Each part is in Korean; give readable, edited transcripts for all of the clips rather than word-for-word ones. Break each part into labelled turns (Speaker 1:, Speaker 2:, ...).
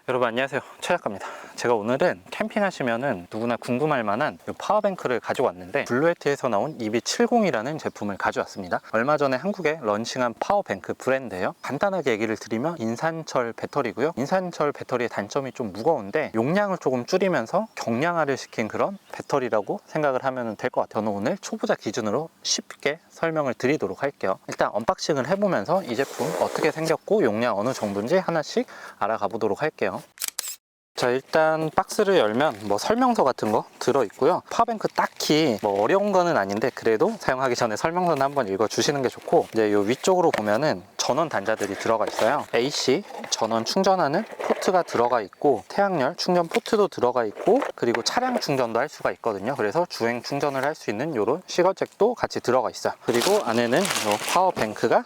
Speaker 1: 여러분 안녕하세요, 최 작가입니다. 제가 오늘은 캠핑하시면은 누구나 궁금할 만한 이 파워뱅크를 가지고 왔는데, 블루에티에서 나온 EB70이라는 제품을 가져왔습니다. 얼마 전에 한국에 런칭한 파워뱅크 브랜드예요. 간단하게 얘기를 드리면 인산철 배터리고요. 인산철 배터리의 단점이 좀 무거운데 용량을 조금 줄이면서 경량화를 시킨 그런 배터리라고 생각을 하면 될 것 같아요. 저는 오늘 초보자 기준으로 쉽게 설명을 드리도록 할게요. 일단 언박싱을 해보면서 이 제품 어떻게 생겼고 용량 어느 정도인지 하나씩 알아가 보도록 할게요. 자, 일단 박스를 열면 뭐 설명서 같은 거 들어있고요. 파워뱅크 딱히 뭐 어려운 거는 아닌데 그래도 사용하기 전에 설명서는 한번 읽어주시는 게 좋고, 이제 요 위쪽으로 보면은 전원 단자들이 들어가 있어요. AC 전원 충전하는 포트가 들어가 있고, 태양열 충전 포트도 들어가 있고, 그리고 차량 충전도 할 수가 있거든요. 그래서 주행 충전을 할 수 있는 요런 시거잭도 같이 들어가 있어요. 그리고 안에는 요 파워뱅크가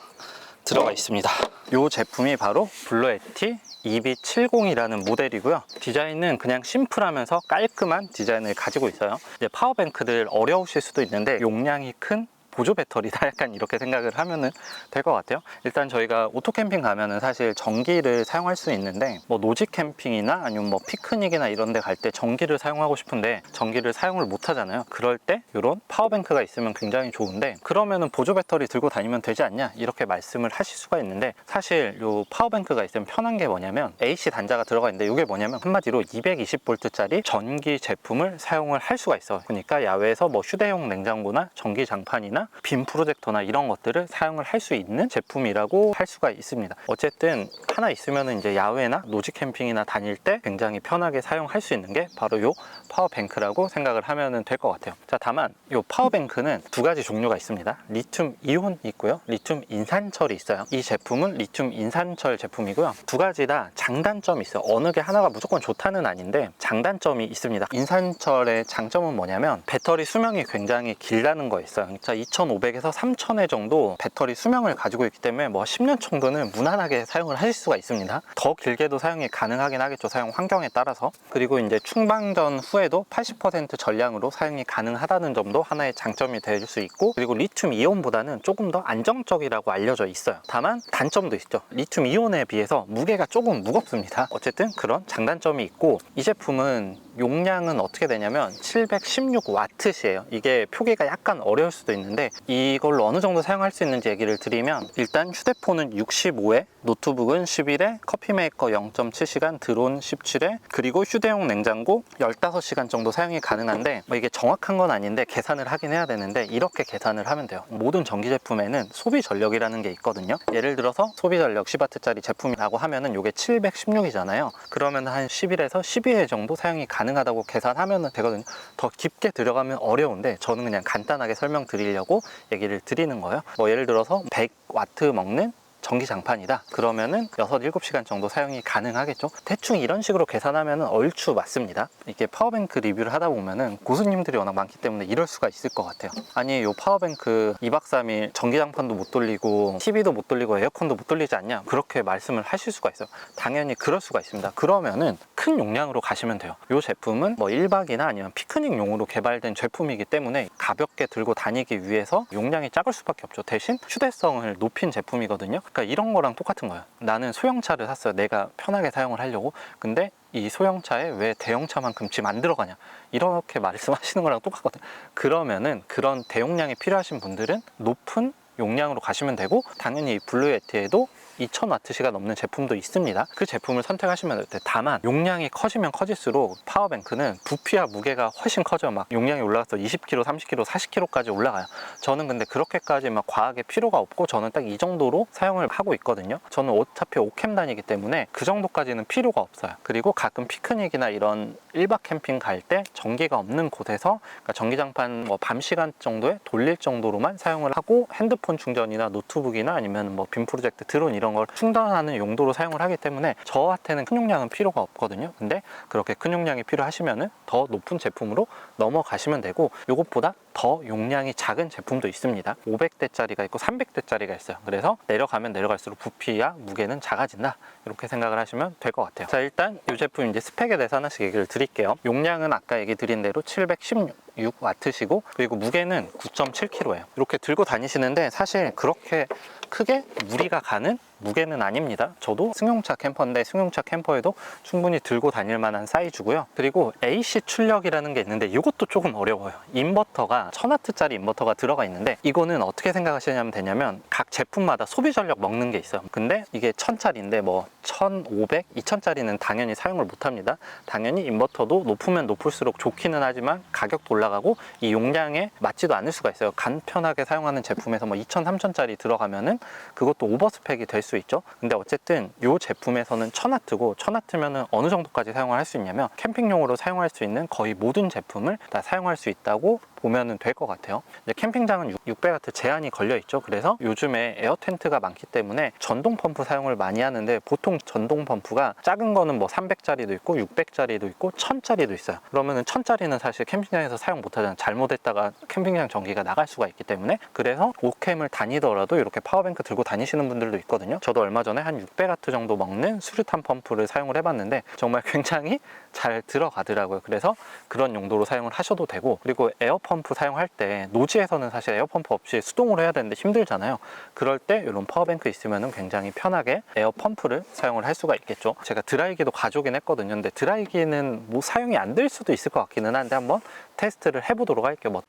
Speaker 1: 들어가 있습니다. 요 제품이 바로 블루에티 EB70이라는 모델이고요. 디자인은 그냥 심플하면서 깔끔한 디자인을 가지고 있어요. 이제 파워뱅크들 어려우실 수도 있는데 용량이 큰 보조 배터리다, 약간 이렇게 생각을 하면은 될 것 같아요. 일단 저희가 오토 캠핑 가면은 사실 전기를 사용할 수 있는데, 뭐 노지 캠핑이나 아니면 뭐 피크닉이나 이런 데 갈 때 전기를 사용하고 싶은데 전기를 사용을 못 하잖아요. 그럴 때 이런 파워뱅크가 있으면 굉장히 좋은데, 그러면은 보조 배터리 들고 다니면 되지 않냐, 이렇게 말씀을 하실 수가 있는데, 사실 요 파워뱅크가 있으면 편한 게 뭐냐면 AC 단자가 들어가 있는데, 이게 뭐냐면 한마디로 220V 짜리 전기 제품을 사용을 할 수가 있어요. 그러니까 야외에서 뭐 휴대용 냉장고나 전기 장판이나 빔 프로젝터나 이런 것들을 사용을 할 수 있는 제품이라고 할 수가 있습니다. 어쨌든 하나 있으면 이제 야외나 노지 캠핑이나 다닐 때 굉장히 편하게 사용할 수 있는 게 바로 요 파워뱅크라고 생각을 하면 될 것 같아요. 자, 다만 요 파워뱅크는 두 가지 종류가 있습니다. 리튬 이온이 있고요, 리튬 인산철이 있어요. 이 제품은 리튬 인산철 제품이고요. 두 가지 다 장단점이 있어요. 어느 게 하나가 무조건 좋다는 아닌데 장단점이 있습니다. 인산철의 장점은 뭐냐면 배터리 수명이 굉장히 길다는 거 있어요. 자, 2500에서 3000회 정도 배터리 수명을 가지고 있기 때문에 뭐 10년 정도는 무난하게 사용을 하실 수가 있습니다. 더 길게도 사용이 가능하긴 하겠죠, 사용 환경에 따라서. 그리고 이제 충방전 후에도 80% 전량으로 사용이 가능하다는 점도 하나의 장점이 될 수 있고, 그리고 리튬 이온보다는 조금 더 안정적이라고 알려져 있어요. 다만 단점도 있죠. 리튬 이온에 비해서 무게가 조금 무겁습니다. 어쨌든 그런 장단점이 있고, 이 제품은 용량은 어떻게 되냐면 716W예요. 이게 표기가 약간 어려울 수도 있는데 이걸로 어느 정도 사용할 수 있는지 얘기를 드리면, 일단 휴대폰은 65회, 노트북은 11회, 커피메이커 0.7시간, 드론 17회, 그리고 휴대용 냉장고 15시간 정도 사용이 가능한데, 뭐 이게 정확한 건 아닌데 계산을 하긴 해야 되는데 이렇게 계산을 하면 돼요. 모든 전기 제품에는 소비 전력이라는 게 있거든요. 예를 들어서 소비 전력 10W짜리 제품이라고 하면은 이게 716이잖아요. 그러면 한 11에서 12회 정도 사용이 가능하다고 계산하면 되거든요. 더 깊게 들어가면 어려운데 저는 그냥 간단하게 설명드리려고 얘기를 드리는 거예요. 뭐 예를 들어서 100W 먹는 전기 장판이다 그러면은 6, 7시간 정도 사용이 가능하겠죠. 대충 이런 식으로 계산하면 얼추 맞습니다. 이게 파워뱅크 리뷰를 하다 보면은 고수님들이 워낙 많기 때문에 이럴 수가 있을 것 같아요. 아니, 요 파워뱅크 2박 3일 전기 장판도 못 돌리고 TV도 못 돌리고 에어컨도 못 돌리지 않냐, 그렇게 말씀을 하실 수가 있어요. 당연히 그럴 수가 있습니다. 그러면은 큰 용량으로 가시면 돼요. 요 제품은 뭐 1박이나 아니면 피크닉용으로 개발된 제품이기 때문에 가볍게 들고 다니기 위해서 용량이 작을 수밖에 없죠. 대신 휴대성을 높인 제품이거든요. 그러니까 이런 거랑 똑같은 거예요. 나는 소형차를 샀어요, 내가 편하게 사용을 하려고. 근데 이 소형차에 왜 대형차만큼 짐 안 들어가냐, 이렇게 말씀하시는 거랑 똑같거든요. 그러면은 그런 대용량이 필요하신 분들은 높은 용량으로 가시면 되고, 당연히 블루에티에도 2000W시가 넘는 제품도 있습니다. 그 제품을 선택하시면 돼요. 다만 용량이 커지면 커질수록 파워뱅크는 부피와 무게가 훨씬 커져요. 막 용량이 올라가서 20kg, 30kg, 40kg까지 올라가요. 저는 근데 그렇게까지 막 과하게 필요가 없고, 저는 딱 이 정도로 사용을 하고 있거든요. 저는 어차피 오캠 다니기 때문에 그 정도까지는 필요가 없어요. 그리고 가끔 피크닉이나 이런 1박 캠핑 갈 때 전기가 없는 곳에서, 그러니까 전기장판 뭐 밤 시간 정도에 돌릴 정도로만 사용을 하고, 핸드폰 충전이나 노트북이나 아니면 뭐 빔 프로젝트, 드론 이런 걸 충전하는 용도로 사용을 하기 때문에 저한테는 큰 용량은 필요가 없거든요. 근데 그렇게 큰 용량이 필요하시면은 더 높은 제품으로 넘어가시면 되고, 이것보다 더 용량이 작은 제품도 있습니다. 500대짜리가 있고 300대짜리가 있어요. 그래서 내려가면 내려갈수록 부피와 무게는 작아진다, 이렇게 생각을 하시면 될 것 같아요. 자, 일단 이 제품 이제 스펙에 대해서 하나씩 얘기를 드릴게요. 용량은 아까 얘기 드린 대로 716W시고, 그리고 무게는 9.7kg예요. 이렇게 들고 다니시는데 사실 그렇게 크게 무리가 가는 무게는 아닙니다. 저도 승용차 캠퍼인데 승용차 캠퍼에도 충분히 들고 다닐 만한 사이즈고요. 그리고 AC 출력이라는 게 있는데 이것도 조금 어려워요. 인버터가 1000W짜리 인버터가 들어가 있는데 이거는 어떻게 생각하시냐면 되냐면 각 제품마다 소비 전력 먹는 게 있어요. 근데 이게 1000짜리인데 뭐 1500, 2000짜리는 당연히 사용을 못 합니다. 당연히 인버터도 높으면 높을수록 좋기는 하지만 가격도 올라가고 이 용량에 맞지도 않을 수가 있어요. 간편하게 사용하는 제품에서 뭐 2000, 3000짜리 들어가면은 그것도 오버스펙이 될 수 있죠. 근데 어쨌든 이 제품에서는 1000W고 1000W면은 어느 정도까지 사용을 할 수 있냐면 캠핑용으로 사용할 수 있는 거의 모든 제품을 다 사용할 수 있다고 보면 될 것 같아요. 이제 캠핑장은 600W 제한이 걸려 있죠. 그래서 요즘에 에어 텐트가 많기 때문에 전동 펌프 사용을 많이 하는데 보통 전동 펌프가 작은 거는 뭐 300짜리도 있고 600짜리도 있고 1000짜리도 있어요. 그러면은 1000짜리는 사실 캠핑장에서 사용 못 하잖아요. 잘못했다가 캠핑장 전기가 나갈 수가 있기 때문에. 그래서 오캠을 다니더라도 이렇게 파워뱅크 들고 다니시는 분들도 있거든요. 저도 얼마 전에 한 600W 정도 먹는 수류탄 펌프를 사용을 해봤는데 정말 굉장히 잘 들어가더라고요. 그래서 그런 용도로 사용을 하셔도 되고, 그리고 에어펌프 사용할 때 노지에서는 사실 에어펌프 없이 수동으로 해야 되는데 힘들잖아요. 그럴 때 이런 파워뱅크 있으면 굉장히 편하게 에어펌프를 사용을 할 수가 있겠죠. 제가 드라이기도 가져오긴 했거든요. 근데 드라이기는 뭐 사용이 안 될 수도 있을 것 같기는 한데 한번 테스트를 해보도록 할게요.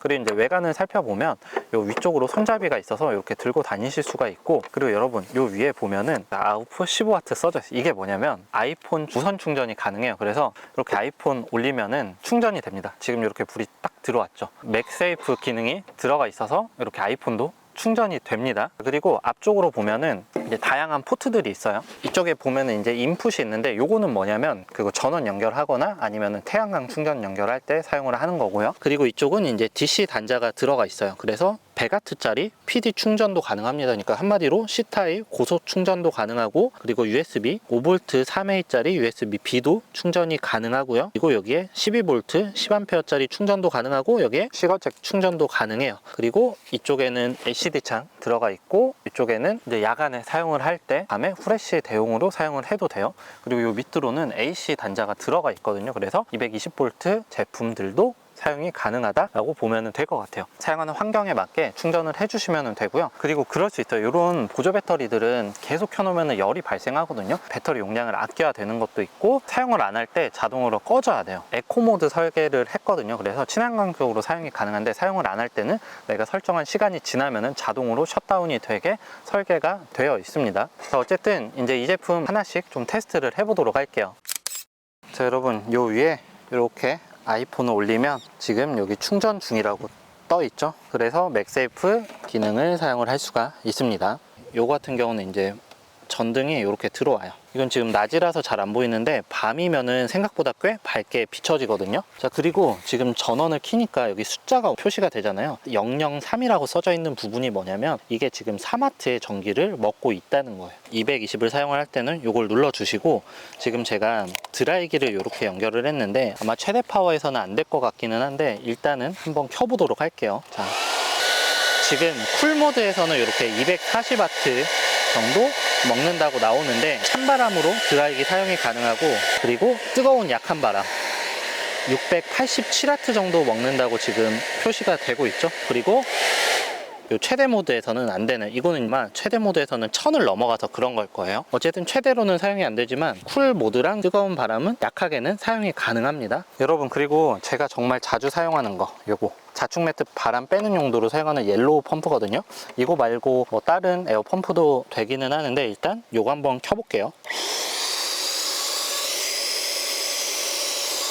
Speaker 1: 그리고 이제 외관을 살펴보면 요 위쪽으로 손잡이가 있어서 이렇게 들고 다니실 수가 있고, 그리고 여러분 요 위에 보면은 아웃풋 15W 써져 있어요. 이게 뭐냐면 아이폰 무선 충전이 가능해요. 그래서 이렇게 아이폰 올리면은 충전이 됩니다. 지금 이렇게 불이 딱 들어왔죠. 맥세이프 기능이 들어가 있어서 이렇게 아이폰도 충전이 됩니다. 그리고 앞쪽으로 보면은 이제 다양한 포트들이 있어요. 이쪽에 보면은 이제 인풋이 있는데 요거는 뭐냐면 그거 전원 연결하거나 아니면은 태양광 충전 연결할 때 사용을 하는 거고요. 그리고 이쪽은 이제 DC 단자가 들어가 있어요. 그래서 100W짜리 PD 충전도 가능합니다. 그러니까 한마디로 C타입 고속 충전도 가능하고, 그리고 USB 5V 3A짜리 USB-B도 충전이 가능하고요. 그리고 여기에 12V 10A짜리 충전도 가능하고 여기에 시거잭 충전도 가능해요. 그리고 이쪽에는 LCD창 들어가 있고 이쪽에는 이제 야간에 사용을 할 때 밤에 후레쉬 대용으로 사용을 해도 돼요. 그리고 이 밑으로는 AC 단자가 들어가 있거든요. 그래서 220V 제품들도 사용이 가능하다라고 보면 될 것 같아요. 사용하는 환경에 맞게 충전을 해주시면 되고요. 그리고 그럴 수 있어요. 이런 보조 배터리들은 계속 켜놓으면 열이 발생하거든요. 배터리 용량을 아껴야 되는 것도 있고, 사용을 안 할 때 자동으로 꺼져야 돼요. 에코 모드 설계를 했거든요. 그래서 친환경적으로 사용이 가능한데 사용을 안 할 때는 내가 설정한 시간이 지나면 자동으로 셧다운이 되게 설계가 되어 있습니다. 자, 어쨌든 이제 이 제품 하나씩 좀 테스트를 해보도록 할게요. 자, 여러분 요 위에 이렇게 아이폰을 올리면 지금 여기 충전 중이라고 떠 있죠. 그래서 맥세이프 기능을 사용을 할 수가 있습니다. 요 같은 경우는 이제 전등이 이렇게 들어와요. 이건 지금 낮이라서 잘 안 보이는데 밤이면은 생각보다 꽤 밝게 비춰지거든요. 자, 그리고 지금 전원을 켜니까 여기 숫자가 표시가 되잖아요. 003이라고 써져 있는 부분이 뭐냐면 이게 지금 3W의 전기를 먹고 있다는 거예요. 220을 사용을 할 때는 이걸 눌러 주시고, 지금 제가 드라이기를 이렇게 연결을 했는데 아마 최대 파워에서는 안 될 것 같기는 한데 일단은 한번 켜보도록 할게요. 자, 지금 쿨 모드에서는 이렇게 240W 정도 먹는다고 나오는데 찬바람으로 드라이기 사용이 가능하고, 그리고 뜨거운 약한 바람 687W 정도 먹는다고 지금 표시가 되고 있죠. 그리고 요 최대 모드에서는 안 되는, 이거는 최대 모드에서는 1000을 넘어가서 그런 걸 거예요. 어쨌든 최대로는 사용이 안 되지만 쿨 모드랑 뜨거운 바람은 약하게는 사용이 가능합니다. 여러분, 그리고 제가 정말 자주 사용하는 거, 요거 자충 매트 바람 빼는 용도로 사용하는 옐로우 펌프거든요. 이거 말고 뭐 다른 에어 펌프도 되기는 하는데 일단 요거 한번 켜볼게요.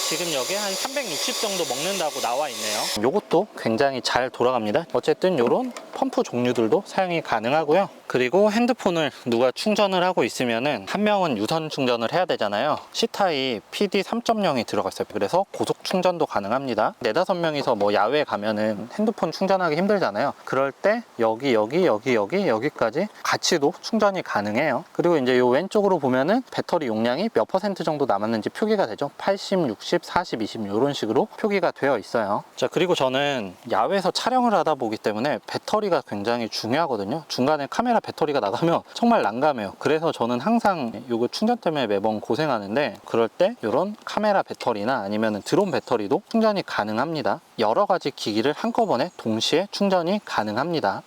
Speaker 1: 지금 여기에 한 360 정도 먹는다고 나와 있네요. 요것도 굉장히 잘 돌아갑니다. 어쨌든 요런 펌프 종류들도 사용이 가능하고요. 그리고 핸드폰을 누가 충전을 하고 있으면은 한 명은 유선 충전을 해야 되잖아요. C타입 PD 3.0이 들어가 있어요. 그래서 고속 충전도 가능합니다. 4-5명이서 뭐 야외에 가면은 핸드폰 충전하기 힘들잖아요. 그럴 때 여기까지 같이도 충전이 가능해요. 그리고 이제 요 왼쪽으로 보면은 배터리 용량이 몇 % 정도 남았는지 표기가 되죠. 80, 60, 40, 20 이런 식으로 표기가 되어 있어요. 자, 그리고 저는 야외에서 촬영을 하다 보기 때문에 배터리가 굉장히 중요하거든요. 중간에 카메라 배터리가 나가면 정말 난감해요. 그래서 저는 항상 이거 충전 때문에 매번 고생하는데, 그럴 때 이런 카메라 배터리나 아니면 드론 배터리도 충전이 가능합니다. 여러 가지 기기를 한꺼번에 동시에 충전이 가능합니다.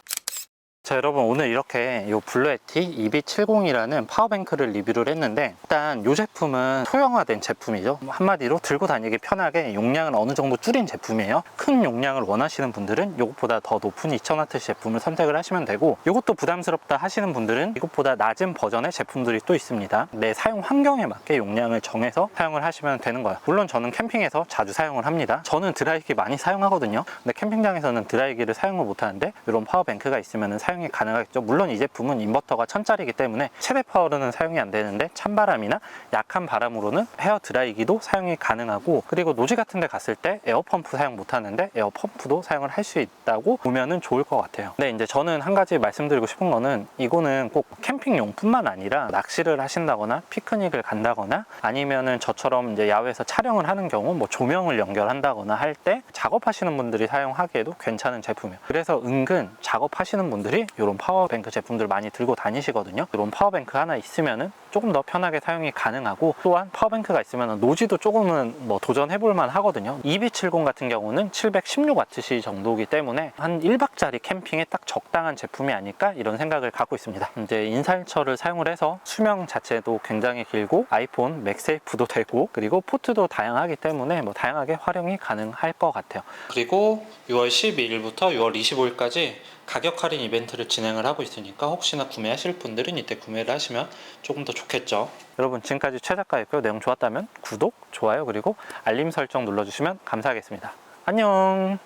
Speaker 1: 자, 여러분 오늘 이렇게 이 블루에티 EB70이라는 파워뱅크를 리뷰를 했는데, 일단 이 제품은 소형화된 제품이죠. 한마디로 들고 다니기 편하게 용량을 어느 정도 줄인 제품이에요. 큰 용량을 원하시는 분들은 이것보다 더 높은 2000W 제품을 선택을 하시면 되고, 이것도 부담스럽다 하시는 분들은 이것보다 낮은 버전의 제품들이 또 있습니다. 내 사용 환경에 맞게 용량을 정해서 사용을 하시면 되는 거예요. 물론 저는 캠핑에서 자주 사용을 합니다. 저는 드라이기 많이 사용하거든요. 근데 캠핑장에서는 드라이기를 사용을 못하는데 이런 파워뱅크가 있으면 사용이 가능하겠죠. 물론 이 제품은 인버터가 1000짜리이기 때문에 최대 파워로는 사용이 안 되는데, 찬바람이나 약한 바람으로는 헤어 드라이기도 사용이 가능하고, 그리고 노지 같은 데 갔을 때 에어펌프 사용 못 하는데 에어펌프도 사용을 할 수 있다고 보면은 좋을 것 같아요. 근데 이제 저는 한 가지 말씀드리고 싶은 거는, 이거는 꼭 캠핑용뿐만 아니라 낚시를 하신다거나 피크닉을 간다거나 아니면은 저처럼 이제 야외에서 촬영을 하는 경우 뭐 조명을 연결한다거나 할 때 작업하시는 분들이 사용하기에도 괜찮은 제품이에요. 그래서 은근 작업하시는 분들이 이런 파워뱅크 제품들 많이 들고 다니시거든요. 이런 파워뱅크 하나 있으면은 조금 더 편하게 사용이 가능하고, 또한 파워뱅크가 있으면 노지도 조금은 뭐 도전해볼만 하거든요. EB70 같은 경우는 716Wh 정도이기 때문에 한 1박짜리 캠핑에 딱 적당한 제품이 아닐까, 이런 생각을 갖고 있습니다. 이제 인살처를 사용을 해서 수명 자체도 굉장히 길고 아이폰 맥세이프도 되고, 그리고 포트도 다양하기 때문에 뭐 다양하게 활용이 가능할 것 같아요. 그리고 6월 12일부터 6월 25일까지 가격 할인 이벤트를 진행을 하고 있으니까 혹시나 구매하실 분들은 이때 구매를 하시면 조금 더 좋겠죠. 여러분, 지금까지 최 작가였고요. 내용 좋았다면 구독, 좋아요, 그리고 알림 설정 눌러주시면 감사하겠습니다. 안녕.